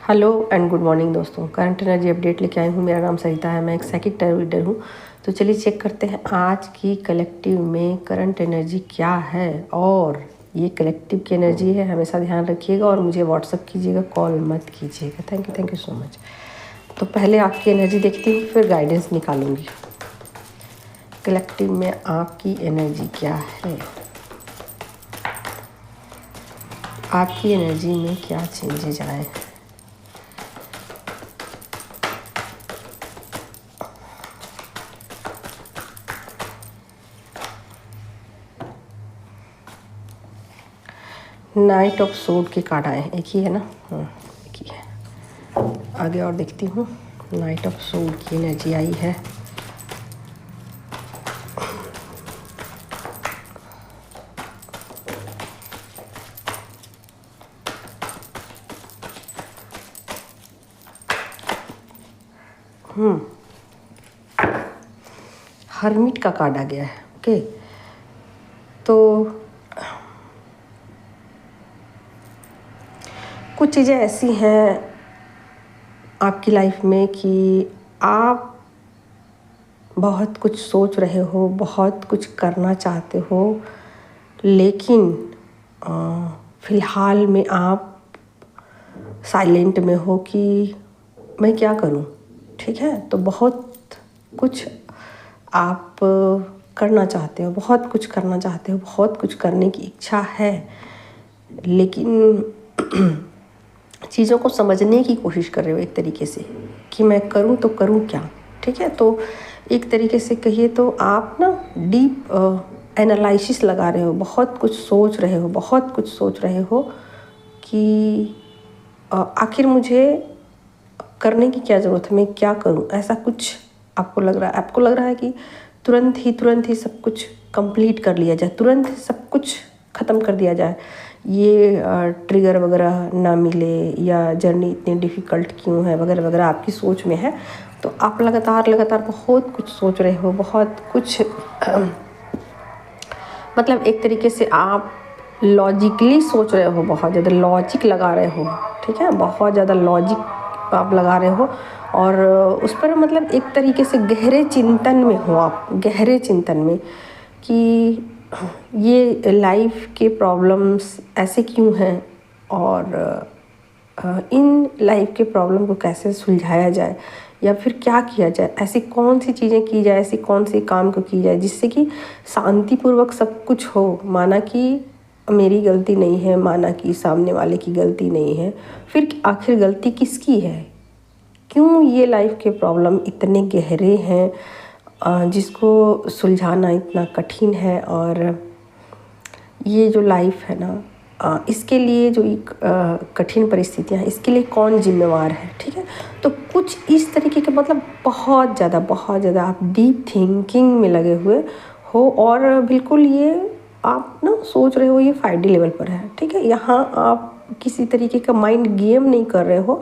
Hello and good morning दोस्तों। Current energy update लेके आई हूँ। मेरा नाम सरिता है, मैं एक साइकिक टैरो रीडर हूँ। तो चलिए चेक करते हैं आज की कलेक्टिव में करंट एनर्जी क्या है। और ये कलेक्टिव की एनर्जी है, हमेशा ध्यान रखिएगा और मुझे व्हाट्सअप कीजिएगा, कॉल मत कीजिएगा। Thank you so much. तो पहले आपकी एनर्जी देखती हूँ, फिर गाइडेंस निकालूंगी। कलेक्टिव में आपकी एनर्जी क्या है, आपकी एनर्जी में क्या चेंजेज आए। नाइट ऑफ सोड के कार्ड आए, एक ही है ना? हाँ, एक ही है। आगे और देखती हूँ। नाइट ऑफ सोड की एनर्जी आई है। हर्मिट का कार्ड आ गया है। ओके, तो कुछ चीज़ें ऐसी हैं आपकी लाइफ में कि आप बहुत कुछ सोच रहे हो, बहुत कुछ करना चाहते हो, लेकिन फ़िलहाल में आप साइलेंट में हो कि मैं क्या करूं। ठीक है, तो बहुत कुछ आप करना चाहते हो, बहुत कुछ करना चाहते हो, बहुत कुछ करने की इच्छा है, लेकिन चीज़ों को समझने की कोशिश कर रहे हो एक तरीके से कि मैं करूं तो करूं क्या। ठीक है, तो एक तरीके से कहिए तो आप ना डीप एनालिसिस लगा रहे हो, बहुत कुछ सोच रहे हो, बहुत कुछ सोच रहे हो कि आखिर मुझे करने की क्या ज़रूरत है, मैं क्या करूं। ऐसा कुछ आपको लग रहा है कि तुरंत ही सब कुछ कंप्लीट कर लिया जाए, तुरंत सब कुछ ख़त्म कर दिया जाए, ये ट्रिगर वगैरह ना मिले, या जर्नी इतनी डिफ़िकल्ट क्यों है वगैरह वगैरह आपकी सोच में है। तो आप लगातार बहुत कुछ सोच रहे हो, बहुत कुछ मतलब एक तरीके से आप लॉजिकली सोच रहे हो, बहुत ज़्यादा लॉजिक लगा रहे हो। ठीक है, बहुत ज़्यादा लॉजिक आप लगा रहे हो और उस पर मतलब एक तरीके से गहरे चिंतन में हो आप, गहरे चिंतन में कि ये लाइफ के प्रॉब्लम्स ऐसे क्यों हैं और इन लाइफ के प्रॉब्लम को कैसे सुलझाया जाए, या फिर क्या किया जाए, ऐसी कौन सी चीज़ें की जाए, ऐसी कौन सी काम को की जाए जिससे कि शांतिपूर्वक सब कुछ हो। माना कि मेरी गलती नहीं है, माना कि सामने वाले की गलती नहीं है, फिर आखिर गलती किसकी है? क्यों ये लाइफ के प्रॉब्लम इतने गहरे हैं जिसको सुलझाना इतना कठिन है। और ये जो लाइफ है ना, इसके लिए जो कठिन परिस्थितियाँ हैं, इसके लिए कौन जिम्मेवार है। ठीक है, तो कुछ इस तरीके के मतलब बहुत ज़्यादा आप डीप थिंकिंग में लगे हुए हो और बिल्कुल ये आप ना सोच रहे हो ये 5D लेवल पर है। ठीक है, यहाँ आप किसी तरीके का माइंड गेम नहीं कर रहे हो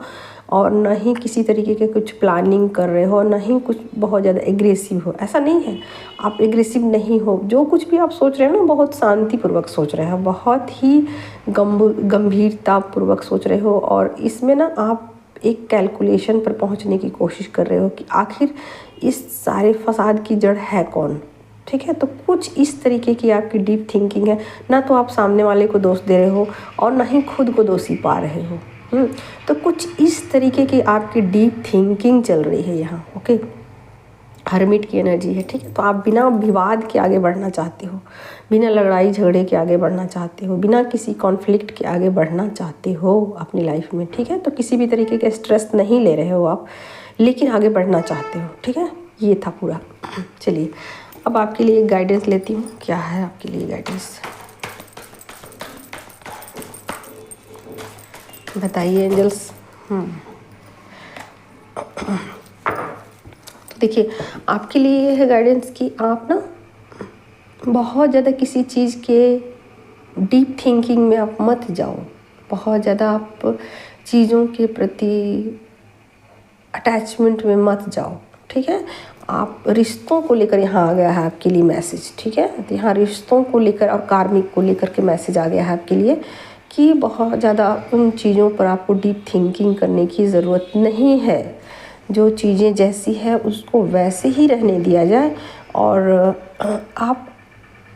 और ना ही किसी तरीके के कुछ प्लानिंग कर रहे हो, ना ही कुछ बहुत ज़्यादा एग्रेसिव हो। ऐसा नहीं है, आप एग्रेसिव नहीं हो। जो कुछ भी आप सोच रहे हो ना, बहुत शांतिपूर्वक सोच रहे हो, बहुत ही गंभीरतापूर्वक सोच रहे हो। और इसमें ना आप एक कैलकुलेशन पर पहुंचने की कोशिश कर रहे हो कि आखिर इस सारे फसाद की जड़ है कौन। ठीक है, तो कुछ इस तरीके की आपकी डीप थिंकिंग है। ना तो आप सामने वाले को दोष दे रहे हो और ना ही खुद को दोषी पा रहे हो। तो कुछ इस तरीके की आपकी डीप थिंकिंग चल रही है यहाँ। ओके, हर्मिट की एनर्जी है। ठीक है, तो आप बिना विवाद के आगे बढ़ना चाहते हो, बिना लड़ाई झगड़े के आगे बढ़ना चाहते हो, बिना किसी कॉन्फ्लिक्ट के आगे बढ़ना चाहते हो अपनी लाइफ में। ठीक है, तो किसी भी तरीके का स्ट्रेस नहीं ले रहे हो आप, लेकिन आगे बढ़ना चाहते हो। ठीक है, ये था पूरा। चलिए अब आपके लिए गाइडेंस लेती हूँ, क्या है आपके लिए गाइडेंस, बताइए एंजल्स। तो देखिए आपके लिए ये है गाइडेंस कि आप ना बहुत ज़्यादा किसी चीज़ के डीप थिंकिंग में आप मत जाओ, बहुत ज़्यादा आप चीज़ों के प्रति अटैचमेंट में मत जाओ। ठीक है, आप रिश्तों को लेकर, यहाँ आ गया है आपके लिए मैसेज। ठीक है, तो यहाँ रिश्तों को लेकर और कार्मिक को लेकर के मैसेज आ गया है आपके लिए कि बहुत ज़्यादा उन चीज़ों पर आपको डीप थिंकिंग करने की ज़रूरत नहीं है। जो चीज़ें जैसी है उसको वैसे ही रहने दिया जाए और आप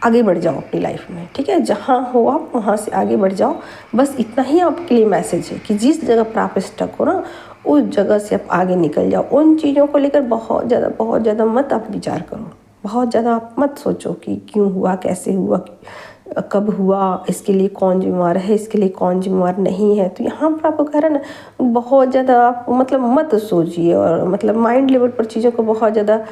आगे बढ़ जाओ अपनी लाइफ में, ठीक है। जहाँ हो आप वहाँ से आगे बढ़ जाओ, बस इतना ही आपके लिए मैसेज है कि जिस जगह पर आप स्टक हो ना, उस जगह से आप आगे निकल जाओ। उन चीज़ों को लेकर बहुत ज़्यादा मत आप विचार करो, बहुत ज़्यादा आप मत सोचो कि क्यों हुआ, कैसे हुआ, कब हुआ, इसके लिए कौन जिम्मेवार है, इसके लिए कौन जिम्मेवार नहीं है। तो यहाँ पर आपको कह रहा है ना, बहुत ज़्यादा आप मतलब मत सोचिए और मतलब माइंड लेवल पर चीज़ों को बहुत ज़्यादा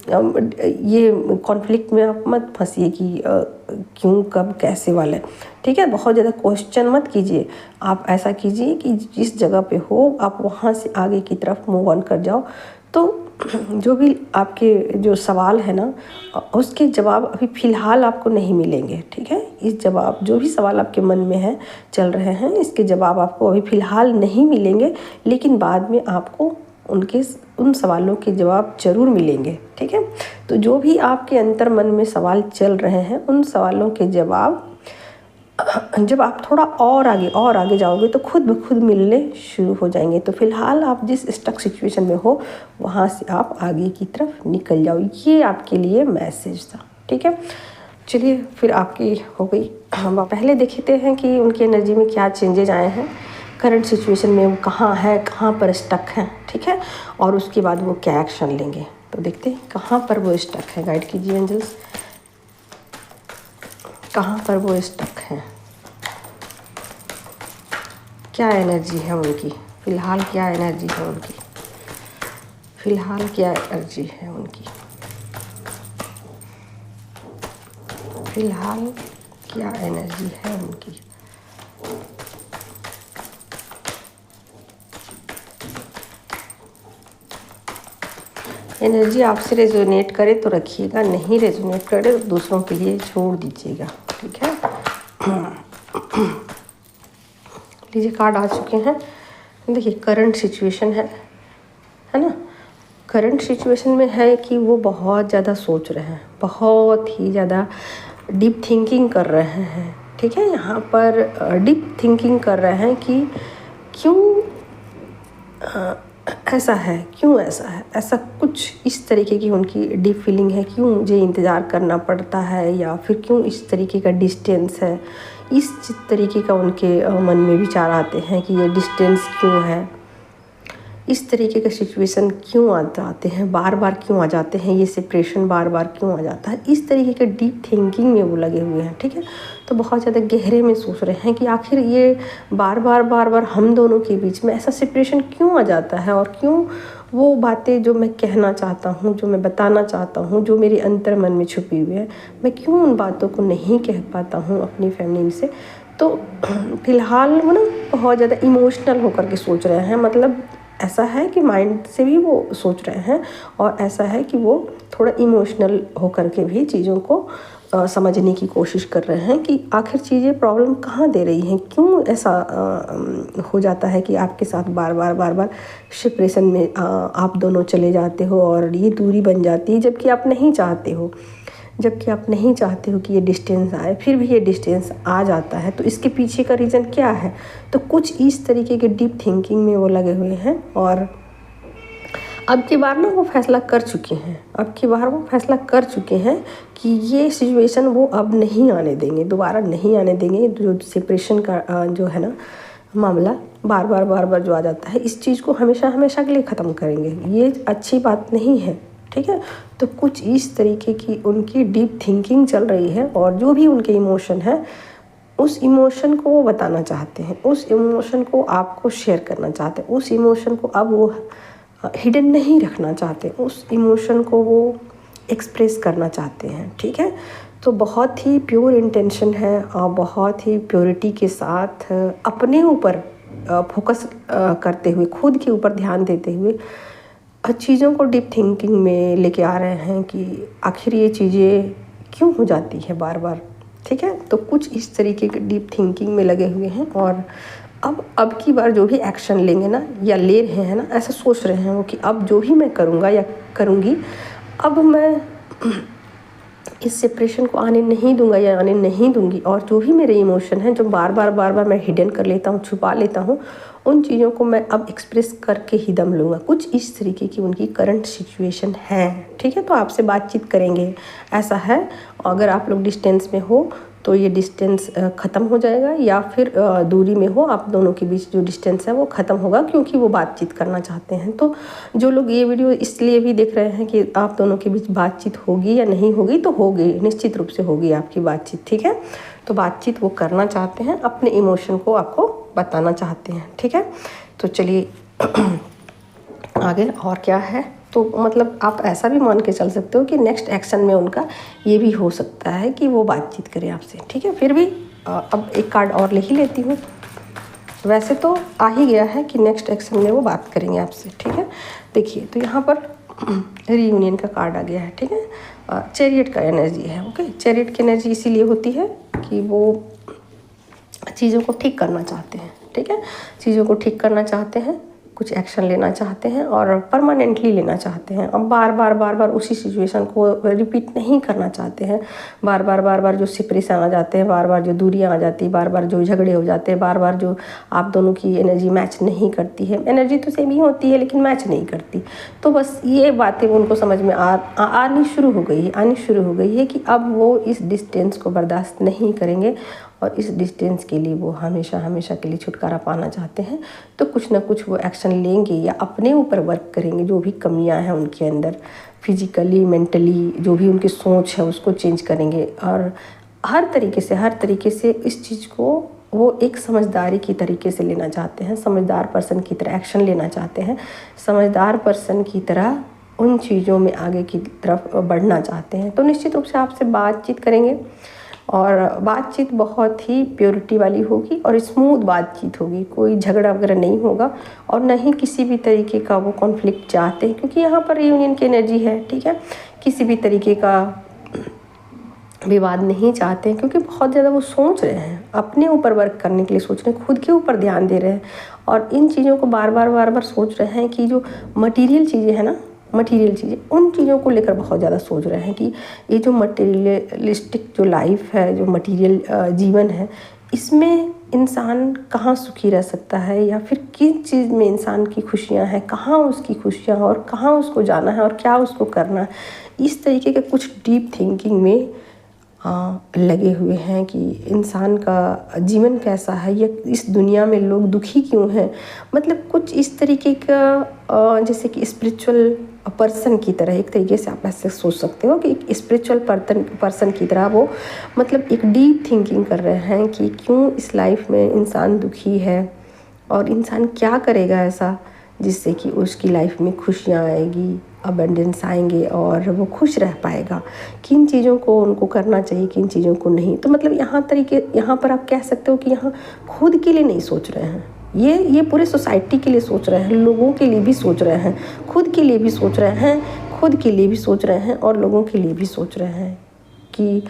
ये कॉन्फ्लिक्ट में आप मत फंसिए कि क्यों, कब, कैसे वाले, ठीक है। बहुत ज़्यादा क्वेश्चन मत कीजिए, आप ऐसा कीजिए कि जिस जगह पे हो आप वहाँ से आगे की तरफ मूव ऑन कर जाओ। तो जो भी आपके जो सवाल है ना, उसके जवाब अभी फ़िलहाल आपको नहीं मिलेंगे, ठीक है। इस जवाब जो भी सवाल आपके मन में है चल रहे हैं, इसके जवाब आपको अभी फ़िलहाल नहीं मिलेंगे, लेकिन बाद में आपको उन सवालों के जवाब ज़रूर मिलेंगे, ठीक है। तो जो भी आपके अंतर मन में सवाल चल रहे हैं, उन सवालों के जवाब जब आप थोड़ा और आगे जाओगे तो खुद ब खुद मिलने शुरू हो जाएंगे। तो फिलहाल आप जिस स्टक सिचुएशन में हो वहाँ से आप आगे की तरफ निकल जाओ, ये आपके लिए मैसेज था, ठीक है। चलिए फिर आपकी हो गई। हम पहले देखते हैं कि उनकी एनर्जी में क्या चेंजेज आए हैं, करंट सिचुएशन में वो कहाँ है, कहाँ पर स्टक है, ठीक है, और उसके बाद वो क्या एक्शन लेंगे। तो देखते हैं कहाँ पर वो स्टक है। गाइड कीजिए एंजल्स, कहाँ पर वो स्टक हैं, क्या एनर्जी है उनकी फ़िलहाल, क्या एनर्जी है उनकी फ़िलहाल, क्या एनर्जी है उनकी फ़िलहाल, क्या एनर्जी है उनकी। एनर्जी आपसे रेजोनेट करे तो रखिएगा, नहीं रेजोनेट करे तो दूसरों के लिए छोड़ दीजिएगा, ठीक है। लीजिए कार्ड आ चुके हैं। देखिए करंट सिचुएशन है ना, करंट सिचुएशन में है कि वो बहुत ज़्यादा सोच रहे हैं, बहुत ही ज़्यादा डीप थिंकिंग कर रहे हैं, ठीक है। यहाँ पर डीप थिंकिंग कर रहे हैं कि क्यों ऐसा है, क्यों ऐसा है, ऐसा कुछ इस तरीके की उनकी डीप फीलिंग है। क्यों मुझे इंतज़ार करना पड़ता है, या फिर क्यों इस तरीके का डिस्टेंस है, इस तरीके का उनके मन में विचार आते हैं कि ये डिस्टेंस क्यों है, इस तरीके का सिचुएशन क्यों आ जाते हैं, बार बार क्यों आ जाते हैं, ये सेपरेशन बार बार क्यों आ जाता है, इस तरीके के डीप थिंकिंग में वो लगे हुए हैं, ठीक है। तो बहुत ज़्यादा गहरे में सोच रहे हैं कि आखिर ये बार बार हम दोनों के बीच में ऐसा सेपरेशन क्यों आ जाता है, और क्यों वो बातें जो मैं कहना चाहता हूँ, जो मैं बताना चाहता हूँ, जो मेरे अंतर मन में छुपी हुई है, मैं क्यों उन बातों को नहीं कह पाता हूँ अपनी फैमिली से। तो फिलहाल वो ना बहुत ज़्यादा इमोशनल होकर के सोच रहे हैं, मतलब ऐसा है कि माइंड से भी वो सोच रहे हैं, और ऐसा है कि वो थोड़ा इमोशनल होकर के भी चीज़ों को समझने की कोशिश कर रहे हैं कि आखिर चीज़ें प्रॉब्लम कहाँ दे रही हैं, क्यों ऐसा हो जाता है कि आपके साथ बार बार सेपरेशन में आप दोनों चले जाते हो और ये दूरी बन जाती है, जबकि आप नहीं चाहते हो, जबकि आप नहीं चाहते हो कि ये डिस्टेंस आए, फिर भी ये डिस्टेंस आ जाता है। तो इसके पीछे का रीज़न क्या है। तो कुछ इस तरीके के डीप थिंकिंग में वो लगे हुए हैं, और अब की बार ना वो फैसला कर चुके हैं, अब की बार वो फैसला कर चुके हैं कि ये सिचुएशन वो अब नहीं आने देंगे, दोबारा नहीं आने देंगे। जो सेपरेशन का जो है ना मामला बार बार जो आ जाता है, इस चीज़ को हमेशा के लिए ख़त्म करेंगे। ये अच्छी बात नहीं है, ठीक है। तो कुछ इस तरीके की उनकी डीप थिंकिंग चल रही है, और जो भी उनके इमोशन है उस इमोशन को वो बताना चाहते हैं, उस इमोशन को आपको शेयर करना चाहते हैं, उस इमोशन को अब वो हिडन नहीं रखना चाहते, उस इमोशन को वो एक्सप्रेस करना चाहते हैं, ठीक है। तो बहुत ही प्योर इंटेंशन है, और बहुत ही प्योरिटी के साथ अपने ऊपर फोकस करते हुए, खुद के ऊपर ध्यान देते हुए चीज़ों को डीप थिंकिंग में लेके आ रहे हैं कि आखिर ये चीज़ें क्यों हो जाती है बार बार, ठीक है। तो कुछ इस तरीके के डीप थिंकिंग में लगे हुए हैं, और अब की बार जो भी एक्शन लेंगे ना, या ले रहे हैं ना, ऐसा सोच रहे हैं वो कि अब जो भी मैं करूँगा या करूँगी, अब मैं इस सेपरेशन को आने नहीं दूंगा या आने नहीं दूंगी। और जो भी मेरे इमोशन हैं, जो बार बार मैं हिडन कर लेता हूँ, छुपा लेता हूँ, उन चीज़ों को मैं अब एक्सप्रेस करके ही दम लूँगा। कुछ इस तरीके की उनकी करंट सिचुएशन है, ठीक है। तो आपसे बातचीत करेंगे, ऐसा है। अगर आप लोग डिस्टेंस में हो तो ये डिस्टेंस ख़त्म हो जाएगा, या फिर दूरी में हो, आप दोनों के बीच जो डिस्टेंस है वो ख़त्म होगा, क्योंकि वो बातचीत करना चाहते हैं। तो जो लोग ये वीडियो इसलिए भी देख रहे हैं कि आप दोनों के बीच बातचीत होगी या नहीं होगी, तो होगी, निश्चित रूप से होगी आपकी बातचीत, ठीक है। तो बातचीत वो करना चाहते हैं, अपने इमोशन को आपको बताना चाहते हैं, ठीक है। तो चलिए आगे और क्या है। तो मतलब आप ऐसा भी मान के चल सकते हो कि नेक्स्ट एक्शन में उनका ये भी हो सकता है कि वो बातचीत करें आपसे, ठीक है। फिर भी अब एक कार्ड और ले ही लेती हूँ। वैसे तो आ ही गया है कि नेक्स्ट एक्शन में वो बात करेंगे आपसे, ठीक है। देखिए, तो यहाँ पर रीयूनियन का कार्ड आ गया है, ठीक है। चैरियट का एनर्जी है, ओके। चैरियट की एनर्जी इसीलिए होती है कि वो चीज़ों को ठीक करना चाहते हैं, ठीक है। चीज़ों को ठीक करना चाहते हैं, कुछ एक्शन लेना चाहते हैं और परमानेंटली लेना चाहते हैं। अब बार बार उसी सिचुएशन को रिपीट नहीं करना चाहते हैं। बार बार जो सेपरेशन आ जाते हैं, बार बार जो दूरियां आ जाती है, बार बार जो झगड़े हो जाते हैं, बार बार जो आप दोनों की एनर्जी मैच नहीं करती है। एनर्जी तो सेम ही होती है लेकिन मैच नहीं करती। तो बस ये बातें उनको समझ में आनी शुरू हो गई है कि अब वो इस डिस्टेंस को बर्दाश्त नहीं करेंगे और इस डिस्टेंस के लिए वो हमेशा के लिए छुटकारा पाना चाहते हैं। तो कुछ ना कुछ वो एक्शन लेंगे या अपने ऊपर वर्क करेंगे। जो भी कमियां हैं उनके अंदर, फिजिकली, मेंटली, जो भी उनकी सोच है उसको चेंज करेंगे। और हर तरीके से इस चीज़ को वो एक समझदारी की तरीके से लेना चाहते हैं। समझदार पर्सन की तरह एक्शन लेना चाहते हैं। समझदार पर्सन की तरह उन चीज़ों में आगे की तरफ बढ़ना चाहते हैं। तो निश्चित रूप से आपसे बातचीत करेंगे और बातचीत बहुत ही प्योरिटी वाली होगी और स्मूथ बातचीत होगी। कोई झगड़ा वगैरह नहीं होगा और न ही किसी भी तरीके का वो कॉन्फ्लिक्ट चाहते हैं, क्योंकि यहाँ पर यूनियन की एनर्जी है, ठीक है। किसी भी तरीके का विवाद नहीं चाहते हैं, क्योंकि बहुत ज़्यादा वो सोच रहे हैं, अपने ऊपर वर्क करने के लिए सोच रहे हैं, खुद के ऊपर ध्यान दे रहे हैं और इन चीज़ों को बार बार सोच रहे हैं कि जो मटीरियल चीज़ें हैं ना, मटीरियल चीज़ें, उन चीज़ों को लेकर बहुत ज़्यादा सोच रहे हैं कि ये जो मटीरियलिस्टिक जो लाइफ है, जो मटीरियल जीवन है, इसमें इंसान कहाँ सुखी रह सकता है या फिर किस चीज़ में इंसान की खुशियाँ हैं, कहाँ उसकी खुशियाँ और कहाँ उसको जाना है और क्या उसको करना है। इस तरीके के कुछ डीप थिंकिंग में लगे हुए हैं कि इंसान का जीवन कैसा है या इस दुनिया में लोग दुखी क्यों हैं। मतलब कुछ इस तरीके का जैसे कि स्पिरिचुअल पर्सन की तरह, एक तरीके से आप ऐसे सोच सकते हो कि एक स्पिरिचुअल पर्सन की तरह वो मतलब एक डीप थिंकिंग कर रहे हैं कि क्यों इस लाइफ में इंसान दुखी है और इंसान क्या करेगा ऐसा जिससे कि उसकी लाइफ में खुशियाँ आएगी, अबंडेंस आएंगे और वो खुश रह पाएगा। किन चीज़ों को उनको करना चाहिए, किन चीज़ों को नहीं। तो मतलब यहाँ पर आप कह सकते हो कि यहाँ खुद के लिए नहीं सोच रहे हैं, ये पूरे सोसाइटी के लिए सोच रहे हैं, लोगों के लिए भी सोच रहे हैं, खुद के लिए भी सोच रहे हैं, खुद के लिए भी सोच रहे हैं और लोगों के लिए भी सोच रहे हैं कि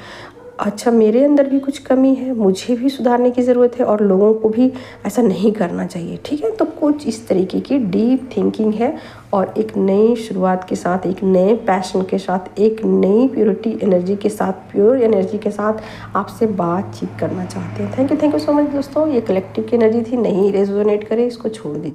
अच्छा, मेरे अंदर भी कुछ कमी है, मुझे भी सुधारने की ज़रूरत है और लोगों को भी ऐसा नहीं करना चाहिए, ठीक है। तो कुछ इस तरीके की डीप थिंकिंग है और एक नई शुरुआत के साथ, एक नए पैशन के साथ, एक नई प्योरिटी एनर्जी के साथ, प्योर एनर्जी के साथ आपसे बातचीत करना चाहते हैं। थैंक यू सो मच दोस्तों। ये कलेक्टिव की एनर्जी थी, नहीं रेजोनेट करे इसको छोड़ दीजिए।